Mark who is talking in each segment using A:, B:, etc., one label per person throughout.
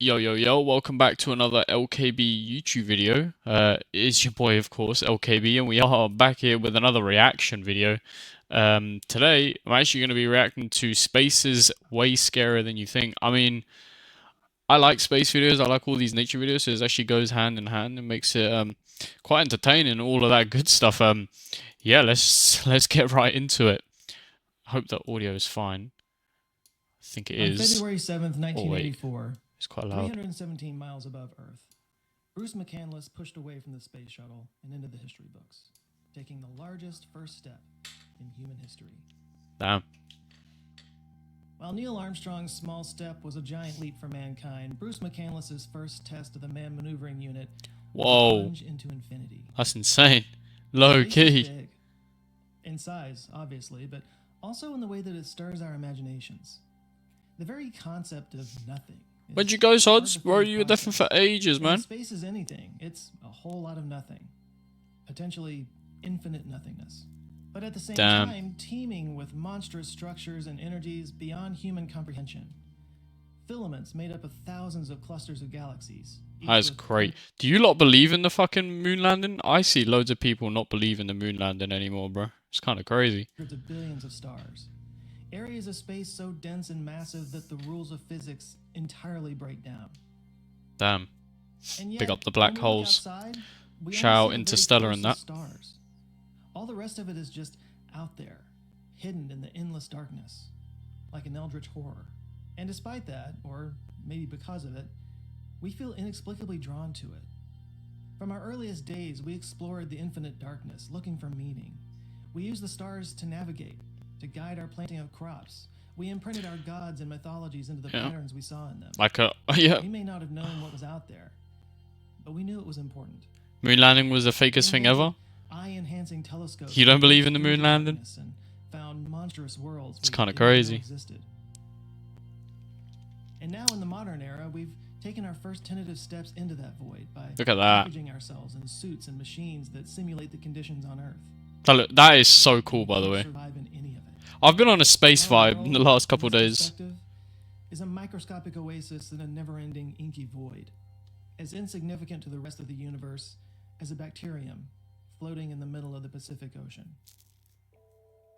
A: Yo, yo, yo, welcome back to another LKB YouTube video. It's your boy, of course, LKB, and we are back here with another reaction video. Today, I'm actually going to be reacting to Spaces Way Scarier Than You Think. I mean, I like space videos, I like all these nature videos, so it actually goes hand in hand and makes it quite entertaining and all of that good stuff. Yeah, let's get right into it. I hope the audio is fine. I think it
B: On
A: is.
B: February 7th,
A: Oh, wait,
B: 1984,
A: it's quite loud.
B: 317 miles above Earth, Bruce McCandless pushed away from the space shuttle and into the history books, taking the largest first step in human history.
A: Damn.
B: While Neil Armstrong's small step was a giant leap for mankind, Bruce McCandless's first test of the manned maneuvering unit was a plunge into infinity.
A: That's insane. Low key.
B: Big. In size, obviously, but also in the way that it stirs our imaginations. The very concept of nothing.
A: Where'd you go, Sods? Bro, you were there for ages, man.
B: Space is anything. It's a whole lot of nothing. Potentially infinite nothingness. But at the same time, teeming with monstrous structures and energies beyond human comprehension. Filaments made up of thousands of clusters of galaxies.
A: That's great. Do you lot believe in the fucking moon landing? I see loads of people not believe in the moon landing anymore, bro. It's kind of crazy.
B: Hundreds of billions of stars. Areas of space so dense and massive that the rules of physics entirely break down.
A: Damn.
B: And yet,
A: big up the black holes.
B: Outside,
A: shout out Interstellar and that.
B: Stars. All the rest of it is just out there, hidden in the endless darkness, like an eldritch horror. And despite that, or maybe because of it, we feel inexplicably drawn to it. From our earliest days, we explored the infinite darkness, looking for meaning. We used the stars to navigate, to guide our planting of crops. We imprinted our gods and mythologies into the patterns we saw in them. We may not have known what was out there, but we knew it was important.
A: Moon landing was the fakest thing ever?
B: Eye-enhancing telescopes.
A: You don't believe in the moon landing?
B: And found monstrous worlds.
A: It's kind of crazy.
B: And now in the modern era, we've taken our first tentative steps into that void by packaging ourselves in suits and machines that simulate the conditions on Earth.
A: That is so cool, by the way. I've been on a space vibe in the last couple of days.
B: Is a microscopic oasis in a never-ending inky void, as insignificant to the rest of the universe as a bacterium floating in the middle of the Pacific Ocean.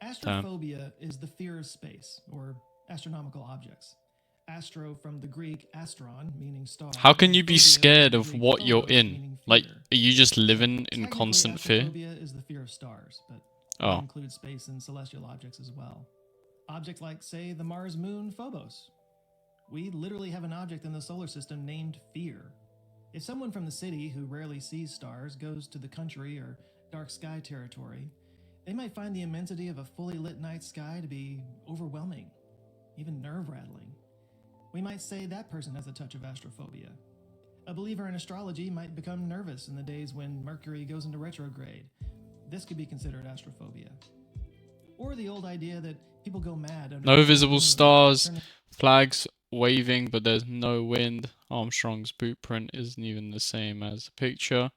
B: Astrophobia is the fear of space, or astronomical objects. Astro from the Greek astron, meaning star.
A: How can you be scared of what you're in? Like, are you just living in constant fear?
B: Astrophobia is the fear of stars, but it includes space and celestial objects as well. Objects like, say, the Mars moon Phobos. We literally have an object in the solar system named Fear. If someone from the city who rarely sees stars goes to the country or dark sky territory, they might find the immensity of a fully lit night sky to be overwhelming, even nerve-rattling. We might say that person has a touch of astrophobia. A believer in astrology might become nervous in the days when Mercury goes into retrograde. This could be considered astrophobia. Or the old idea that people go mad under
A: no visible stars, flags waving, but there's no wind. Armstrong's boot print isn't even the same as the picture.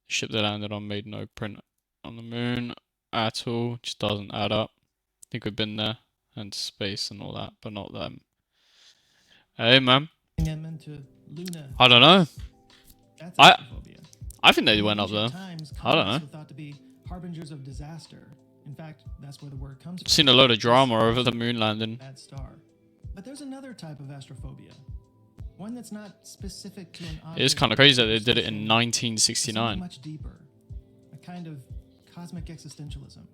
A: The ship they landed on made no print on the moon at all. Just doesn't add up. I think we've been there and space and all that, but not them. Hey, man. I don't know. I think they went up there. I don't know.
B: Thought to be harbingers of disaster. In fact, that's where the word comes from.
A: I've seen a load of drama over the moon landing.
B: That star. But there's another type of astrophobia. One that's not specific to an object.
A: It is kind of crazy that they did it in 1969.
B: Much deeper. A kind of cosmic existentialism.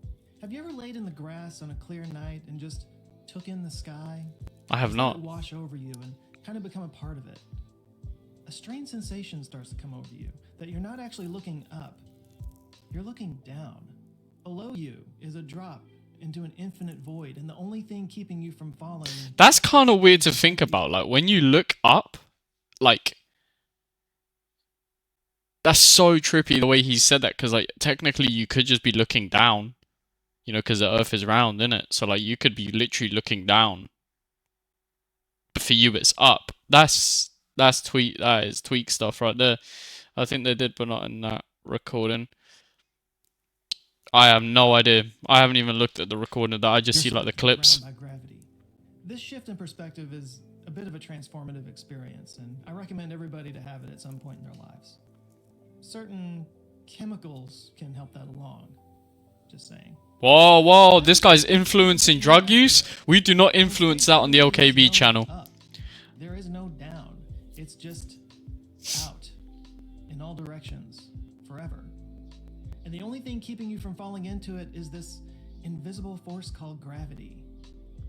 B: Have you ever laid in the grass on a clear night and just took in the sky?
A: I have not.
B: Wash over you and kind of become a part of it. A strange sensation starts to come over you that you're not actually looking up. You're looking down. Below you is a drop into an infinite void, and the only thing keeping you from falling...
A: That's kind of weird to think about. Like, when you look up, like... That's so trippy the way he said that, because, like, technically you could just be looking down. You know, because the Earth is round, isn't it? So, like, you could be literally looking down. But for you, it's up. That is tweak stuff right there. I think they did, but not in that recording. I have no idea. I haven't even looked at the recording of that. I just see like the clips.
B: This shift in perspective is a bit of a transformative experience, and I recommend everybody to have it at some point in their lives. Certain chemicals can help that along. Just saying.
A: Whoa, whoa, this guy's influencing drug use? We do not influence that on the LKB channel.
B: There is no down. It's just out. In all directions. Forever. And the only thing keeping you from falling into it is this invisible force called gravity,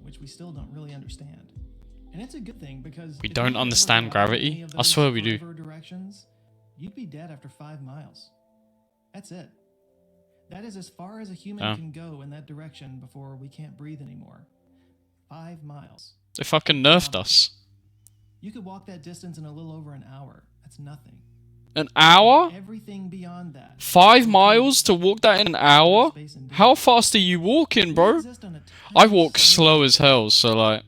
B: which we still don't really understand. And it's a good thing because
A: we don't understand gravity? I swear we do.
B: Directions, you'd be dead after 5 miles. That's it. That is as far as a human can go in that direction before we can't breathe anymore. 5 miles.
A: They fucking nerfed us.
B: You could walk that distance in a little over an hour. That's nothing.
A: An hour?
B: Everything beyond that.
A: 5 miles to walk that in an hour? How fast are you walking, bro? I walk slow as hell, so like,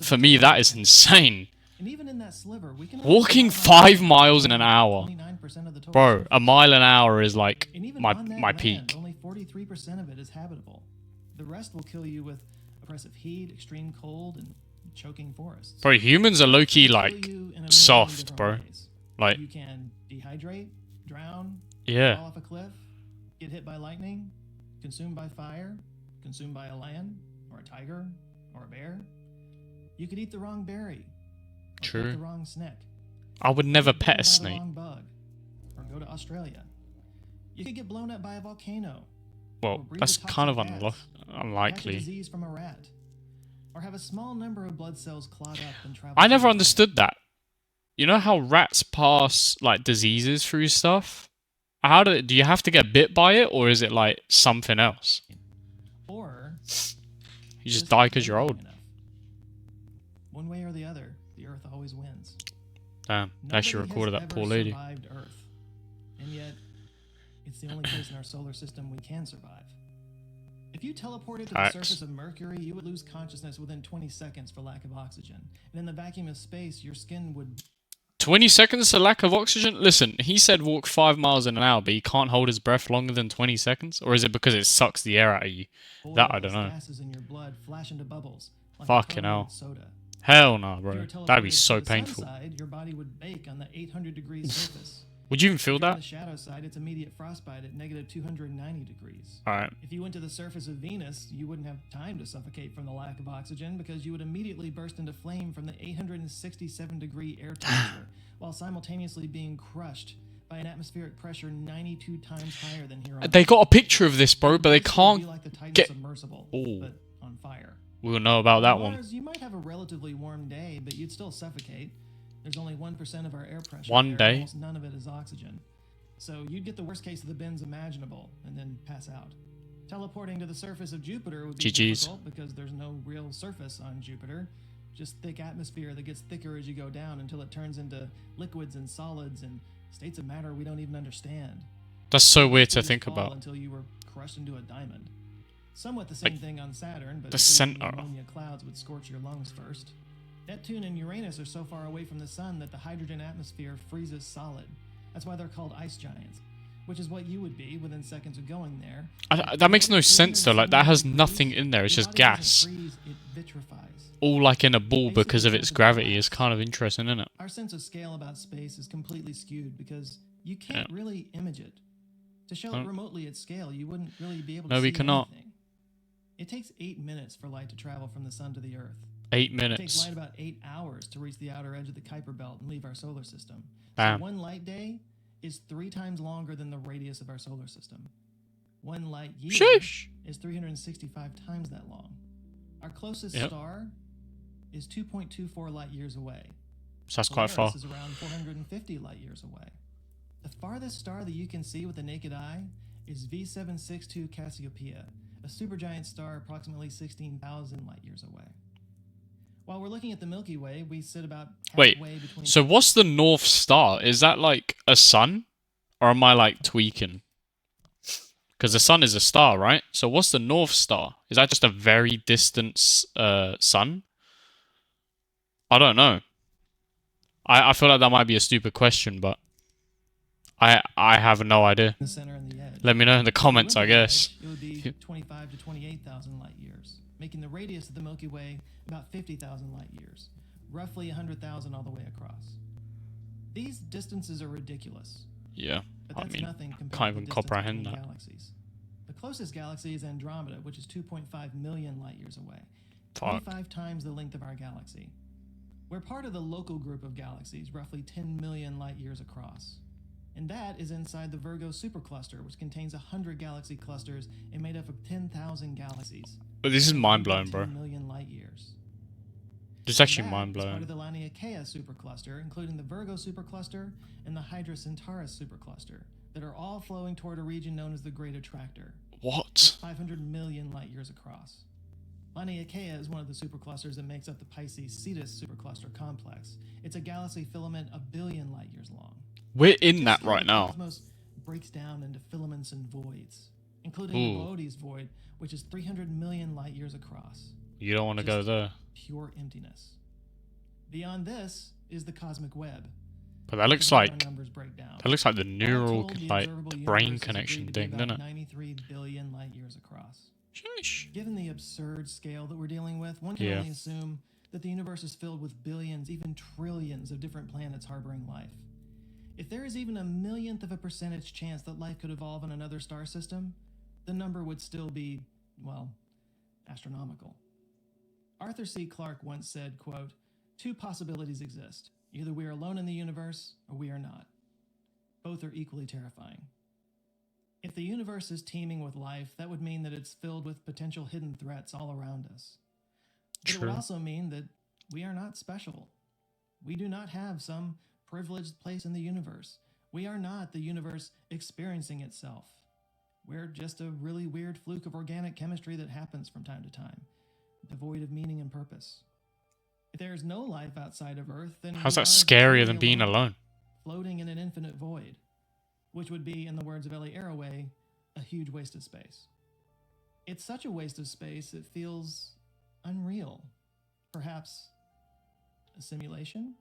A: for me that is insane.
B: And even in that sliver, we can
A: walking 5 miles in an hour. Bro, a mile an hour is like my peak.
B: Only 43% of it is habitable. The rest will kill you with oppressive heat, extreme cold, and choking forests.
A: Bro, humans are low-key like soft, bro. Like
B: you can dehydrate, drown,
A: yeah,
B: fall off a cliff, get hit by lightning, consumed by fire, consumed by a lion or a tiger or a bear. You could eat the wrong berry.
A: True.
B: The wrong snake.
A: I would never pet a snake.
B: Bug, or go to Australia. You could get blown up by a volcano.
A: Well, that's kind of unlikely.
B: Catch a disease from a rat, or have a small number of blood cells clot up and travel.
A: I never understood that. You know how rats pass like diseases through stuff? How do you have to get bit by it, or is it like something else?
B: Or
A: you just die because you're old.
B: One way or the other, the Earth always wins.
A: Damn, they actually recorded that poor lady.
B: Survived Earth, and yet it's the only place in our solar system we can survive. If you teleported to the surface of Mercury, you would lose consciousness within 20 seconds for lack of oxygen. And in the vacuum of space, your skin would...
A: 20 seconds for lack of oxygen? Listen, he said walk 5 miles in an hour, but he can't hold his breath longer than 20 seconds? Or is it because it sucks the air out of you? That I don't know.
B: Gases in your blood flash into bubbles, like
A: fucking hell.
B: Soda.
A: Hell no, bro. That'd be so painful.
B: Side, your body would bake on the 800-degree surface.
A: Would you even feel that?
B: On the shadow side, it's immediate frostbite at negative 290 degrees.
A: Alright.
B: If you went to the surface of Venus, you wouldn't have time to suffocate from the lack of oxygen because you would immediately burst into flame from the 867-degree air temperature, while simultaneously being crushed by an atmospheric pressure 92 times higher than here on Earth.
A: They got a picture of this, bro, but they can't get...
B: submersible, but on fire.
A: We'll know about that
B: Mars,
A: one.
B: You might have a relatively warm day, but you'd still suffocate. There's only 1% of our air pressure.
A: One day.
B: Almost none of it is oxygen. So you'd get the worst case of the bins imaginable and then pass out. Teleporting to the surface of Jupiter would be difficult because there's no real surface on Jupiter. Just thick atmosphere that gets thicker as you go down until it turns into liquids and solids and states of matter we don't even understand.
A: That's so weird to think about.
B: Until you were crushed into a diamond. Somewhat the same thing on Saturn, but
A: the center.
B: ammonia clouds would scorch your lungs first. Neptune and Uranus are so far away from the sun that the hydrogen atmosphere freezes solid. That's why they're called ice giants, which is what you would be within seconds of going there.
A: That makes no sense though, like that has nothing in there, it's just gas.
B: It vitrifies.
A: All like in a ball because of its gravity is kind of interesting, isn't it?
B: Our sense of scale about space is completely skewed because you can't really image it. To show it remotely at scale, you wouldn't really be able to see
A: we cannot.
B: anything. It takes 8 minutes for light to travel from the sun to the Earth.
A: 8 minutes.
B: It takes light about 8 hours to reach the outer edge of the Kuiper Belt and leave our solar system.
A: Bam.
B: So one light day is 3 times longer than the radius of our solar system. One light year is 365 times that long. Our closest star is 2.24 light years away.
A: So that's quite far.
B: Is around 450 light years away. The farthest star that you can see with the naked eye is V762 Cassiopeia, a supergiant star approximately 16,000 light years away. While we're looking at the Milky Way, we sit about halfway between...
A: So what's the North Star? Is that like a sun? Or am I like tweaking? Because the sun is a star, right? So what's the North Star? Is that just a very distant sun? I don't know. I feel like that might be a stupid question, but I have no idea.
B: The center and the edge.
A: Let me know in the comments, I guess.
B: It would be 25 to 28,000 light years, making the radius of the Milky Way about 50,000 light years. roughly 100,000 all the way across. These distances are ridiculous.
A: Yeah,
B: but
A: I
B: that's
A: mean,
B: nothing compared
A: can't
B: to
A: even
B: the distance
A: comprehend
B: between
A: that.
B: galaxies. The closest galaxy is Andromeda, which is 2.5 million light years away,
A: Fuck.
B: 25 times the length of our galaxy. We're part of the local group of galaxies, roughly 10 million light years across. And that is inside the Virgo supercluster, which contains 100 galaxy clusters and made up of 10,000 galaxies.
A: But this is mind-blowing, bro.
B: 10 million light years.
A: This is actually
B: That
A: mind-blowing.
B: is part of the Laniakea supercluster, including the Virgo supercluster and the Hydra Centaurus supercluster, that are all flowing toward a region known as the Great Attractor.
A: What?
B: It's 500 million light years across. Laniakea is one of the superclusters that makes up the Pisces-Cetus supercluster complex. It's a galaxy filament 1 billion light years long.
A: We're in that right now.
B: The cosmos breaks down into filaments and voids, including the Boötes void, which is 300 million light years across.
A: You don't want to go there.
B: Pure emptiness. Beyond this is the cosmic web.
A: But that looks like the neural brain connection thing, doesn't it?
B: 93 billion light years across.
A: Sheesh.
B: Given the absurd scale that we're dealing with, one can only assume that the universe is filled with billions, even trillions of different planets harboring life. If there is even a millionth of a percentage chance that life could evolve in another star system, the number would still be, well, astronomical. Arthur C. Clarke once said, quote, "Two possibilities exist. Either we are alone in the universe, or we are not. Both are equally terrifying." If the universe is teeming with life, that would mean that it's filled with potential hidden threats all around us. But it would also mean that we are not special. We do not have some privileged place in the universe. We are not the universe experiencing itself. We're just a really weird fluke of organic chemistry that happens from time to time, devoid of meaning and purpose. If there is no life outside of Earth, then
A: how's that scarier than being alone?
B: Floating in an infinite void, which would be, in the words of Ellie Arroway, a huge waste of space. It's such a waste of space, it feels unreal. Perhaps a simulation?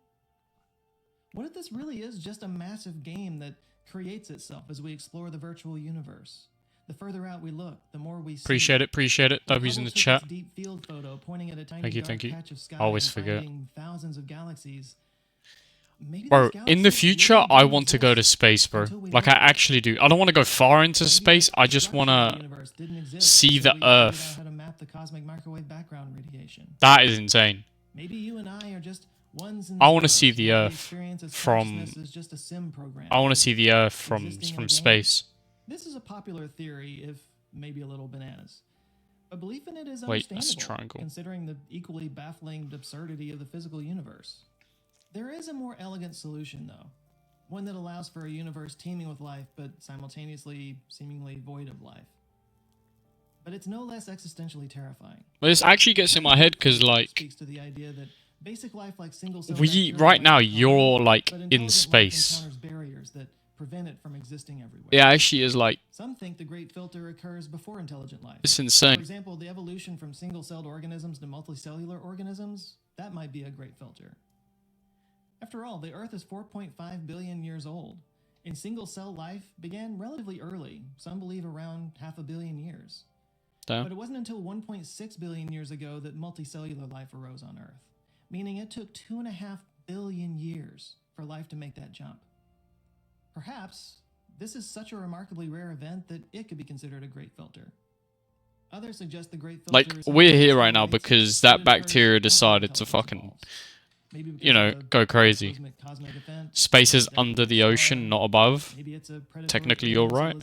B: What if this really is just a massive game that creates itself as we explore the virtual universe? The further out we look, the more we see.
A: Appreciate it. W's in the chat.
B: Deep field photo pointing at a tiny
A: Thank you.
B: patch of sky
A: I always forget.
B: Thousands of galaxies.
A: Bro, in the future, I want to go to space, bro. Like, I actually do. I don't want to go far into space. I just want to see the Earth. That is insane.
B: Maybe you and I are just ones in
A: I want to see the Earth from... I want to see the Earth from space.
B: This is a popular theory, if maybe a little bananas. But belief in it is
A: Wait,
B: understandable,
A: that's a triangle.
B: Considering the equally baffling absurdity of the physical universe. There is a more elegant solution, though. One that allows for a universe teeming with life, but simultaneously seemingly void of life. But it's no less existentially terrifying.
A: But this actually gets in my head, because, like...
B: Speaks to the idea that basic life like single-cell
A: right now, you're, like, in space.
B: Barriers that prevent it from existing everywhere.
A: It actually is, like...
B: Some think the great filter occurs before intelligent life.
A: It's insane.
B: For example, the evolution from single-celled organisms to multicellular organisms, that might be a great filter. After all, the Earth is 4.5 billion years old, and single-cell life began relatively early, some believe around 500 million years.
A: Damn.
B: But it wasn't until 1.6 billion years ago that multicellular life arose on Earth, meaning it took 2.5 billion years for life to make that jump. Perhaps this is such a remarkably rare event that it could be considered a great filter. Others suggest the great filter
A: Like, we're here right now because that bacteria decided to fucking... you know, go crazy. Space is under the ocean, not above. Technically, you're right.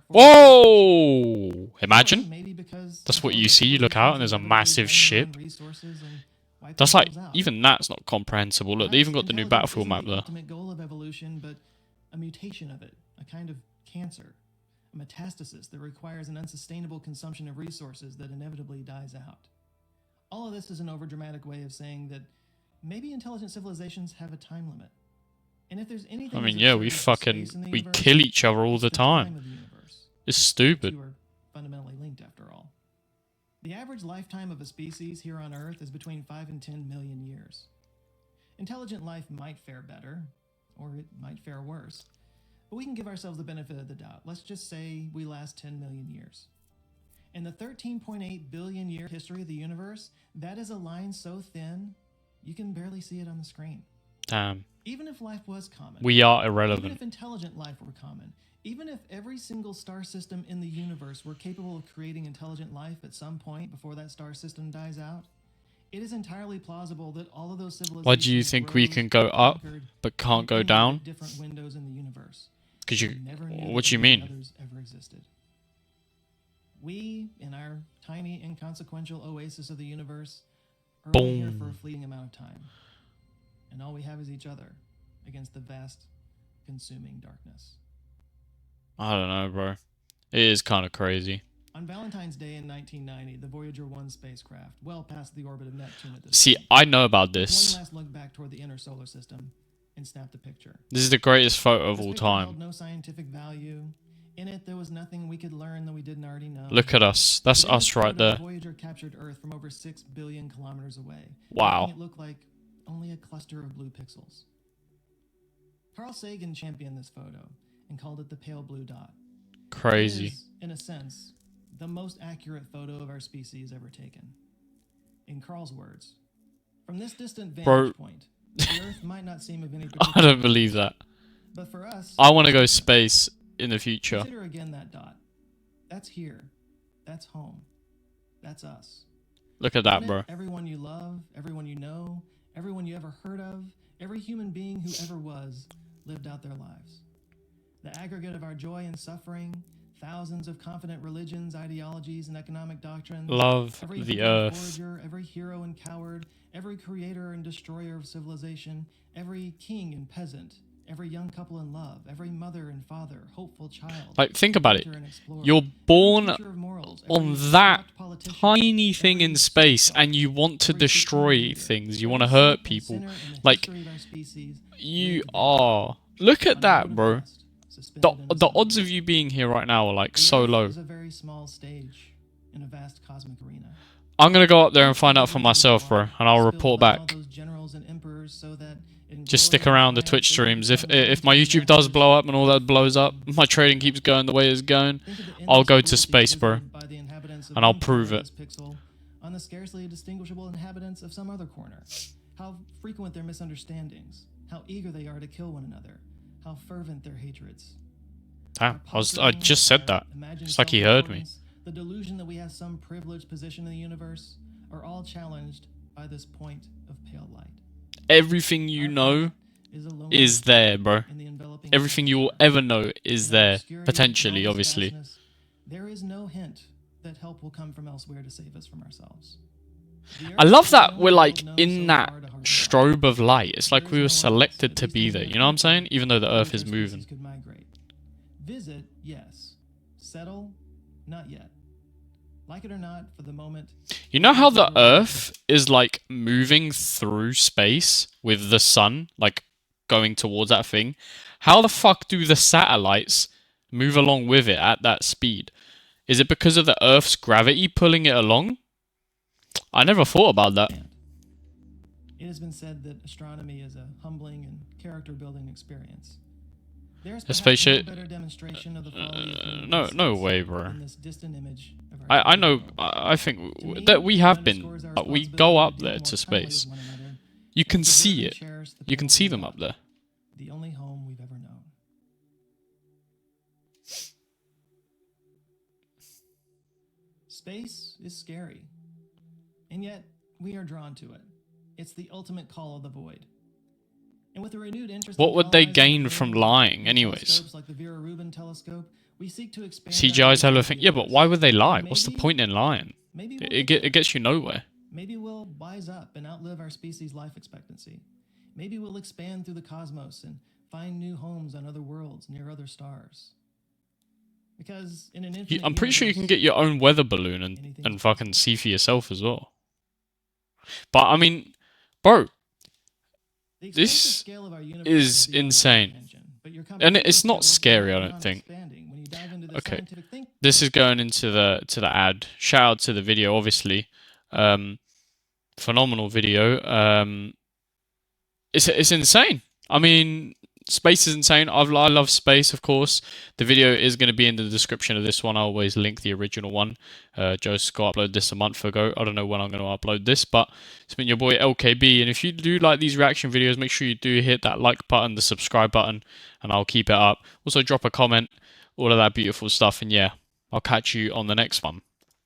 A: Whoa! Imagine. That's what you see. You look out and there's a massive ship. That's like, even that's not comprehensible. Look, they even got the new battlefield map there.
B: Ultimate goal of evolution, but a mutation of it, a kind of cancer, a metastasis that requires an unsustainable consumption of resources that inevitably dies out. All of this is an overdramatic way of saying that maybe intelligent civilizations have a time limit. And if there's anything...
A: I mean, yeah, we kill each other all the time. It's stupid.
B: You are fundamentally linked after all. The average lifetime of a species here on Earth is between 5 and 10 million years. Intelligent life might fare better, or it might fare worse, but we can give ourselves the benefit of the doubt. Let's just say we last 10 million years. In the 13.8 billion year history of the universe, that is a line so thin, You can barely see it on the screen.
A: Damn.
B: Even if life was common.
A: We are
B: Even
A: irrelevant.
B: if intelligent life were common. Even if every single star system in the universe were capable of creating intelligent life at some point before that star system dies out, it is entirely plausible that all of those civilizations.
A: Why do you think we can go up but can't go down?
B: Different windows in the universe.
A: Because you.
B: Never knew
A: What do you
B: that
A: mean?
B: others ever existed. We, in our tiny, inconsequential oasis of the universe, are only here for a fleeting amount of time. And all we have is each other against the vast, consuming darkness.
A: I don't know, bro. It is kind of crazy.
B: On Valentine's Day in 1990, the Voyager 1 spacecraft, well past the orbit of Neptune at this
A: See,
B: point,
A: I know about this.
B: one last look back toward the inner solar system and snapped a picture.
A: This is the greatest photo of
B: This
A: all
B: picture held
A: time.
B: no scientific value. In it, there was nothing we could learn that we didn't already know.
A: Look at us. That's
B: Within
A: us
B: this
A: right
B: photo,
A: there.
B: Voyager captured Earth from over 6 billion kilometers away.
A: Wow.
B: Making it look like only a cluster of blue pixels. Carl Sagan championed this photo and called it the pale blue dot.
A: Crazy.
B: It is, in a sense, the most accurate photo of our species ever taken. In Carl's words, from this distant vantage point, the Earth might not seem of any particular
A: I don't believe that.
B: but for us,
A: I want to go space in the future.
B: consider again that dot. That's here. That's home. That's us.
A: Look at that,
B: In it,
A: bro.
B: everyone you love, everyone you know, everyone you ever heard of, every human being who ever was, lived out their lives. The aggregate of our joy and suffering, thousands of confident religions, ideologies, and economic doctrines.
A: Love
B: Every
A: the
B: victim and
A: earth.
B: Voyager, every hero and coward, every creator and destroyer of civilization, every king and peasant, every young couple in love, every mother and father, hopeful child.
A: Like, think about it.
B: hunter and explorer,
A: You're
B: every
A: born
B: teacher of morals,
A: on
B: every
A: that
B: corrupt politician,
A: tiny thing
B: every
A: in space, and you
B: scoundrel,
A: want to
B: every supreme
A: destroy
B: leader,
A: things. You
B: every
A: want to
B: saint
A: hurt
B: and
A: people.
B: sinner in the
A: Like,
B: history of our species
A: you
B: lived there,
A: are. Look
B: on
A: at
B: a
A: that,
B: mote of
A: bro.
B: dust, suspended in
A: The
B: the sun.
A: odds of you being here right now are like
B: The
A: so
B: Earth
A: low.
B: is a very small stage in a vast cosmic arena.
A: I'm gonna go up there and find out for myself, bro, and I'll report back. Just stick around the Twitch streams. If my YouTube does blow up and all that blows up, my trading keeps going the way it's going, I'll go to space, bro, and I'll prove it.
B: On the scarcely distinguishable inhabitants of some other corner. How frequent their misunderstandings, how eager they are to kill one another, how fervent their hatreds.
A: Damn, I just said that. It's like he heard me.
B: The delusion that we have some privileged position in the universe are all challenged by this point of pale light.
A: Everything you know is there, bro. Everything you will ever know is there, potentially, obviously.
B: There is no hint that help will come from elsewhere to save us from ourselves.
A: I love that we're like in that strobe of light. It's like we were selected to be there, you know what I'm saying? Even though the Earth is moving.
B: Visit, yes. Settle, not yet. Like it or not, for the moment.
A: You know how the Earth is like moving through space with the sun, like going towards that thing? How the fuck do the satellites move along with it at that speed? Is it because of the Earth's gravity pulling it along? I never thought about that.
B: It has been said that astronomy is a humbling and character-building experience.
A: A spaceship? No way, bro. I know. I think that we have been. We go up there to space. You can see it. You can see them up there.
B: The only home we've ever known. Space is scary, and yet we are drawn to it. It's the ultimate call of the void. And with a renewed interest
A: what would they gain from lying, anyways?
B: Like the Vera Rubin telescope, we seek to expand
A: CGI's everything. Yeah, but why would they lie? What's the point in lying? It gets you nowhere.
B: Maybe we'll wise up and outlive our species' life expectancy. Maybe we'll expand through the cosmos and find new homes on other worlds near other stars. Because in an infinite
A: I'm pretty sure you can get your own weather balloon and fucking see for yourself as well. But I mean, bro, this is insane. And it's not scary, I don't think. Okay, this is going into the ad. Shout out to the video, obviously. Phenomenal video. It's insane. I mean, Space is insane. I love space, of course. The video is going to be in the description of this one. I always link the original one. Joe Scott uploaded this a month ago. I don't know when I'm going to upload this, but it's been your boy LKB. And if you do like these reaction videos, make sure you do hit that like button, the subscribe button, and I'll keep it up. Also, drop a comment, all of that beautiful stuff. And yeah, I'll catch you on the next one.